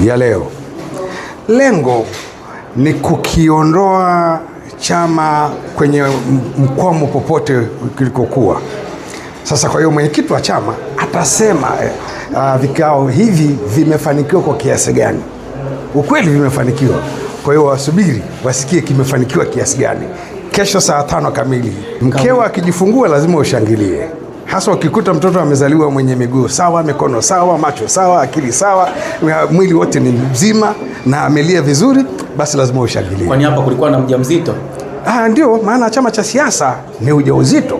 ya leo. Lengo ni kukiondoa chama kwenye mkwamo popote kilikokuwa. Sasa kwa hiyo mwenyekiti wa chama atasema vikao hivi vimefanikiwa kwa kiasi gani. Ukweli vimefanikiwa. Kwa hiyo wasubiri wasikie kimefanikiwa kiasi gani. Kesho saa 5 kamili mkeo akijifungua lazima ushangilie. Hasa ukikuta mtoto amezaliwa mwenye miguu sawa, mikono sawa, macho sawa, akili sawa, mwili wote ni mzima na amelia vizuri, basi lazima ushangilie. Kwani hapa kulikuwa na mjamzito? Ndio maana chama cha siasa ni ujauzito.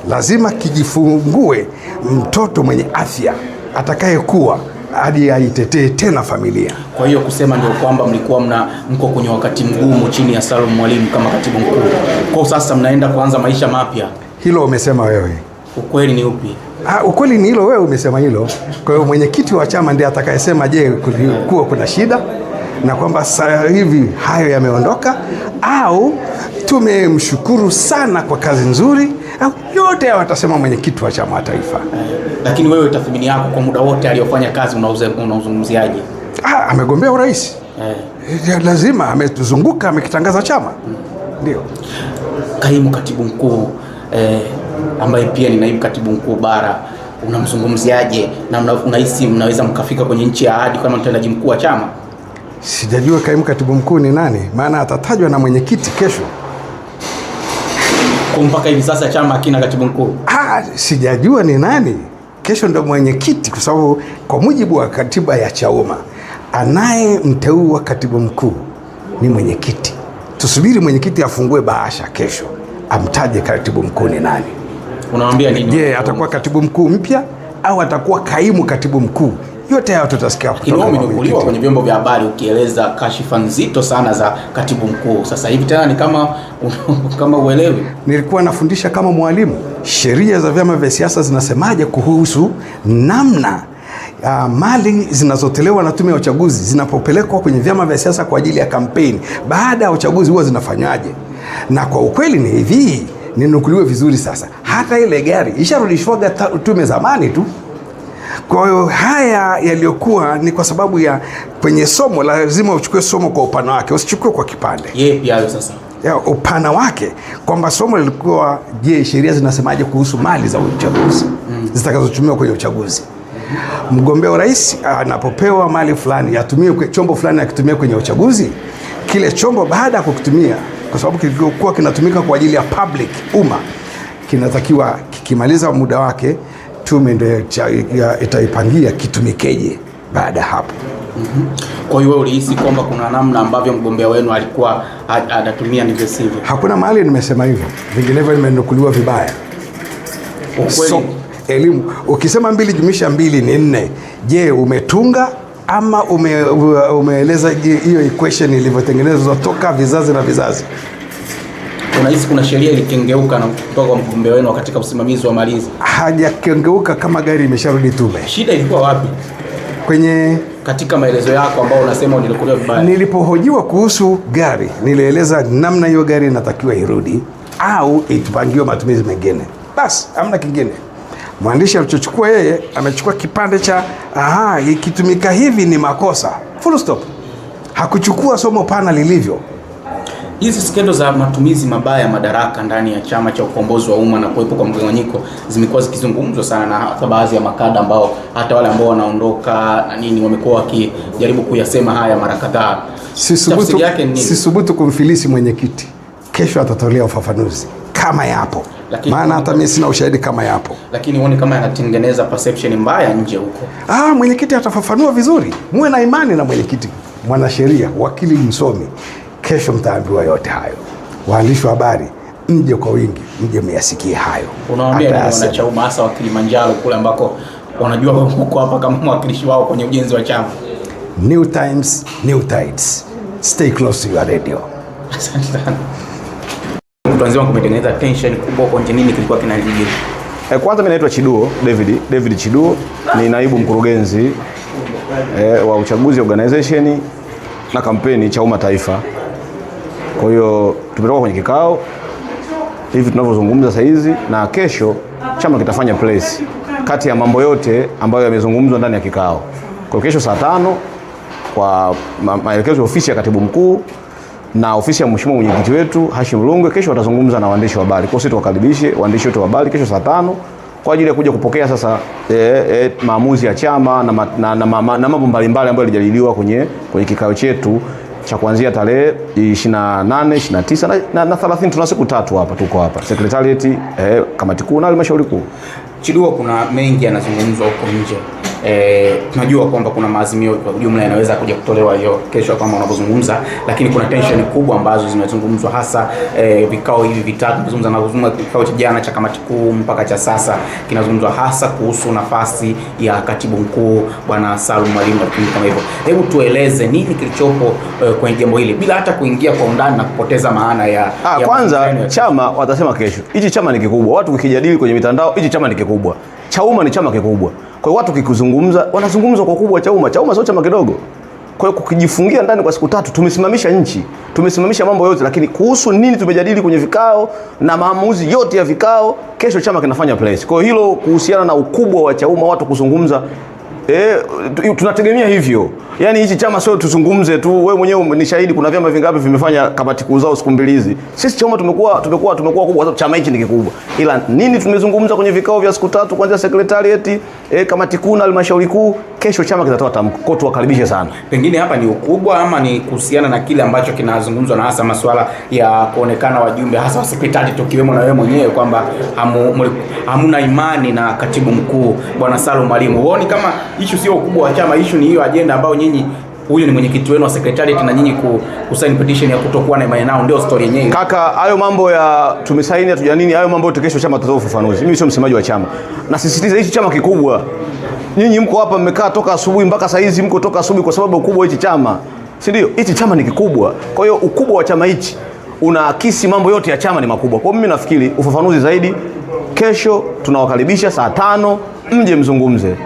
Lazima kijifungue mtoto mwenye afya atakayekuwa hadi aitetee tena familia. Kwa hiyo kusema ndio kwamba mlikuwa mko kwenye wakati mgumu chini ya Salum Mwalimu kama katibu mkuu. Kwa sasa mnaenda kuanza maisha mapya. Hilo umesema wewe. Ukweli ni upi? Ukweli ni hilo, wewe umesema hilo. Kwa hiyo mwenyekiti wa chama ndiye atakayesema je, kulikuwa kuna shida na kwamba sasa hivi hayo yameondoka, au tumemshukuru sana kwa kazi nzuri, au yote hayo atasema mwenyekiti wa chama wa taifa. Lakini wewe tathmini yako kwa muda wote aliyofanya kazi unauzungumziaje? Amegombea urais. Lazima ametuzunguka, amekitangaza chama. Ndio. Kaimu katibu mkuu ambaye pia ni naibu katibu mkuu bara, unamzungumziaje na unahisi mnaweza mkafika kwenye nchi ya ahadi kama mtendaji mkuu wa chama? Sijajua kaimu katibu mkuu ni nani, maana atatajwa na mwenyekiti kesho. Kwa mpaka hivi sasa chama hakina katibu mkuu? Sijajua ni nani. Kesho ndo mwenyekiti, kwa sababu kwa mujibu wa katiba ya Chauma anayemteua katibu mkuu ni mwenyekiti. Tusubiri mwenyekiti afungue bahasha kesho amtaje katibu mkuu ni nani. Unawaambia nini? Je, atakuwa katibu mkuu mpya au atakuwa kaimu katibu mkuu? Yote hayo tutasikia kutoka kwa mwenyekiti. Kwenye vyombo vya habari ukieleza kashifa nzito sana za katibu mkuu. Sasa hivi tena ni kama uelewi. Nilikuwa nafundisha kama mwalimu. Sheria za vyama vya siasa zinasemaje kuhusu namna mali zinazotolewa na tume ya uchaguzi zinapopelekwa kwenye vyama vya siasa kwa ajili ya kampeni. Baada ya uchaguzi huwa zinafanywaje? Na kwa ukweli ni hivi, ninukuliwe vizuri sasa. Hata ile gari isharudishwaga tume zamani tu. Kwa hiyo haya yaliyokuwa ni kwa sababu ya kwenye somo lazima uchukue somo kwa upana wake, usichukue kwa kipande. Pia hayo sasa. Upana wake kwamba somo lilikuwa je, sheria zinasemaje kuhusu mali za uchaguzi zitakazotumiwa kwenye uchaguzi. Mgombea urais anapopewa mali fulani yatumie chombo fulani akitumia kwenye uchaguzi, kile chombo baada ya kukitumia, kwa sababu kilikuwa kinatumika kwa ajili ya public umma, kinatakiwa kikimaliza muda wake tume ndio itaipangia kitumikeje baada hapo. Kwa hiyo ulihisi kwamba kuna namna ambavyo mgombea wenu alikuwa anatumia ndivyo sivyo? Hakuna mahali nimesema hivyo, vinginevyo nimenukuliwa vibaya. So, elimu ukisema 2 jumlisha 2 ni 4. Je, umetunga ama umeeleza hiyo equation ilivyotengenezwa toka vizazi na vizazi? Unahisi kuna sheria ilikengeuka na kutoka kwa mgombea wenu katika usimamizi wa mali? Hajakengeuka kama gari imesharudi tume. Shida ilikuwa wapi? Katika maelezo yako ambao unasema unilikulia vibaya. Nilipohojiwa kuhusu gari, nilieleza namna hiyo gari inatakiwa irudi au itupangiwe matumizi mengine. Basi, hamna kingine. Mwandishi alichochukua yeye, amechukua kipande cha ikitumika hivi ni makosa. Full stop. Hakuchukua somo pana lilivyo. Hizi skendo za matumizi mabaya madaraka ndani ya chama cha ukombozi wa umma na kuwepo kwa mgawanyiko zimekuwa zikizungumzwa sana na hata baadhi ya makada ambao hata wale ambao wanaondoka na nini wamekuwa wakijaribu kuyasema haya mara kadhaa. Sisubutu kumfilisi mwenyekiti. Kesho atatolea ufafanuzi kama yapo. Maana hata mimi sina ushahidi kama yapo. Lakini uone kama yanatengeneza perception mbaya nje huko. Mwenyekiti atafafanua vizuri. Muwe na imani na mwenyekiti, mwanasheria, wakili msomi. Kesho mtaambiwa yote hayo. Waandishi wa habari, mje kwa wingi, mje myasikie hayo. Unawaambia nini wanachauma hasa wa Kilimanjaro kule ambako wanajua huko hapa kama mwakilishi wao kwenye ujenzi wa chama? New times, new tides. Stay close to your radio. Asante sana. Tuanze kumetengeneza tension kubwa kwa nini kilikuwa kinajiri. Kwanza mimi naitwa Chiduo David Chiduo, ni naibu mkurugenzi wa uchaguzi organization na kampeni Chauma Taifa. Kwa hiyo tumetoka kwenye kikao hivi tunavyozungumza sasa hizi, na kesho chama kitafanya place kati ya mambo yote ambayo yamezungumzwa ndani ya kikao. Kwa kesho saa 5 kwa maelekezo ya ofisi ya katibu mkuu na ofisi ya mheshimiwa mwenyekiti wetu Hashim Rungwe. Kesho watazungumza na waandishi wa habari. Kwa hiyo sisi tuwakaribishe waandishi wetu wa habari kesho saa 5 kwa ajili ya kuja kupokea sasa maamuzi ya chama na mambo mbalimbali ambayo yalijadiliwa kwenye kikao chetu cha kuanzia tarehe 28, 29 na 30. Tuna siku 3 hapa, tuko hapa secretariat, kamati kuu na halmashauri kuu. Chiduo, kuna mengi yanazungumzwa huko nje. Tunajua kwamba kuna maazimio kwa jumla yanaweza kuja kutolewa hiyo kesho kama unavyozungumza, lakini kuna tension kubwa ambazo zimezungumzwa, hasa vikao hivi vitatu tunazungumza kikao cha jana cha kamati kuu mpaka cha sasa kinazungumzwa hasa kuhusu nafasi ya katibu mkuu Bwana Salum Mwalimu kama hivyo. Hebu tueleze nini kilichopo kwenye jambo hili bila hata kuingia kwa undani na kupoteza maana ya kwanza chama watasema kesho. Hichi chama ni kikubwa. Watu kikijadili kwenye mitandao, hichi chama ni kikubwa. Chauma ni chama kikubwa. Kwa hiyo watu kikuzungumza, wanazungumza kwa ukubwa Chauma. Chauma sio chama kidogo. Kwa hiyo kukijifungia ndani kwa siku 3, tumesimamisha nchi, tumesimamisha mambo yote, lakini kuhusu nini tumejadili kwenye vikao na maamuzi yote ya vikao, kesho chama kinafanya place. Kwa hiyo hilo kuhusiana na ukubwa wa Chauma, watu kuzungumza, tunategemea hivyo. Yaani hichi chama sio tuzungumze tu, wewe mwenyewe ni shahidi, kuna vyama vingapi vimefanya kamati kuu zao siku mbili hizi. Sisi Chauma tumekuwa kubwa kwa sababu chama hichi ni kikubwa. Ila nini tumezungumza kwenye vikao vya siku 3 kuanzia secretariat, kamati kuu na halmashauri kuu, kesho chama kitatoa tamko, tuwakaribishe sana. Pengine hapa ni ukubwa ama ni kuhusiana na kile ambacho kinazungumzwa na hasa masuala ya kuonekana wajumbe hasa wa secretariat tukiwemo na wewe mwenyewe kwamba hamuna imani na katibu mkuu Bwana Salum Mwalimu. Huoni kama issue sio ukubwa wa chama, issue ni hiyo agenda ambayo nyinyi, huyu ni mwenyekiti wenu wa secretariat na nyinyi kusign petition ya kutokuwa na imani nao, ndio story yenyewe. Kaka, hayo mambo ya tumesaini hatuja nini, hayo mambo yote kesho chama tutatoa ufafanuzi. Mimi sio msemaji wa chama. Na sisitiza hichi chama kikubwa. Nyinyi mko hapa mmekaa toka asubuhi mpaka saa hizi, mko toka asubuhi kwa sababu ukubwa hichi chama. Si ndio? Hichi chama ni kikubwa. Kwa hiyo ukubwa wa chama hichi unaakisi mambo yote ya chama ni makubwa. Kwa hiyo mimi nafikiri ufafanuzi zaidi kesho tunawakaribisha saa 5 mje mzungumze.